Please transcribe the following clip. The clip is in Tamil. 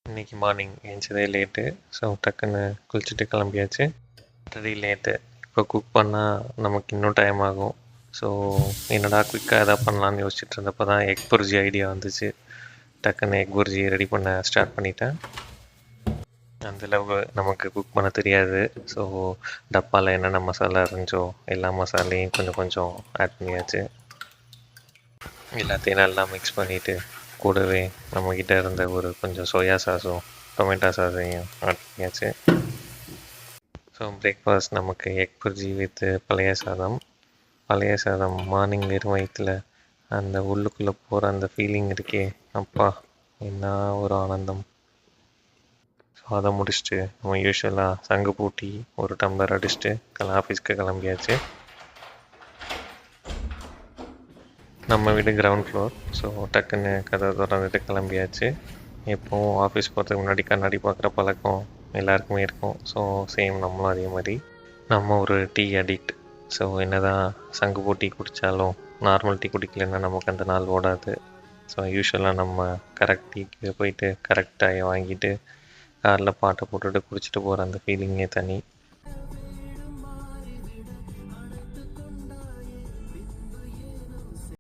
இன்னைக்கு மார்னிங் ஏஞ்சதே லேட்டு. ஸோ டக்குன்னு குளிச்சுட்டு கிளம்பியாச்சு. Already late. இப்போ குக் பண்ணால் நமக்கு இன்னும் டைம் ஆகும். ஸோ என்னடா குயிக்காக எதாவது பண்ணலான்னு யோசிச்சுட்டு இருந்தப்போ தான் எக் புர்ஜி ஐடியா வந்துச்சு. டக்குன்னு எக் புர்ஜி ரெடி பண்ண ஸ்டார்ட் பண்ணிட்டேன். அந்தளவு நமக்கு குக் பண்ண தெரியாது. ஸோ டப்பாவில் என்னென்ன மசாலா இருந்துச்சோ எல்லா மசாலையும் கொஞ்சம் கொஞ்சம் ஆட் பண்ணியாச்சு. எல்லாத்தையும் நல்லா மிக்ஸ் பண்ணிவிட்டு கூடவே நம்மக்கிட்ட இருந்த ஒரு கொஞ்சம் சோயா சாஸும் டொமேட்டோ சாஸையும் ஆட் பண்ணியாச்சு. ஸோ பிரேக்ஃபாஸ்ட் நமக்கு எக் புர்ஜி வித் பழைய சாதம். பழைய சாதம் மார்னிங் வெறும் வயிற்றில் அந்த உள்ளுக்குள்ளே போகிற அந்த ஃபீலிங் இருக்கே, அப்பா என்ன ஒரு ஆனந்தம். ஸோ அதை முடிச்சுட்டு நம்ம யூஸ்வலாக சங்கு பூட்டி ஒரு டம்ளர் அடிச்சுட்டு ஆஃபீஸ்க்கு கிளம்பியாச்சு. நம்ம வீடு கிரவுண்ட் ஃப்ளோர். ஸோ டக்குன்னு கதவை திறந்துட்டு கிளம்பியாச்சு. எப்போவும் ஆஃபீஸ் போகிறதுக்கு முன்னாடி கண்ணாடி பார்க்குற பழக்கம் எல்லாருக்குமே இருக்கும். ஸோ சேம் நம்மளும் அதே மாதிரி. நம்ம ஒரு டீ அடிக்ட். ஸோ என்ன தான் சங்கு போட்டி குடித்தாலும் நார்மல் டீ குடிக்கலைன்னா நமக்கு அந்த நாள் ஓடாது. ஸோ யூஸ்வலாக நம்ம கரெக்ட் டீக்கு போயிட்டு கரெக்டாக வாங்கிட்டு காரில் பாட்டை போட்டுட்டு குடிச்சிட்டு போகிற அந்த ஃபீலிங்கே தனி.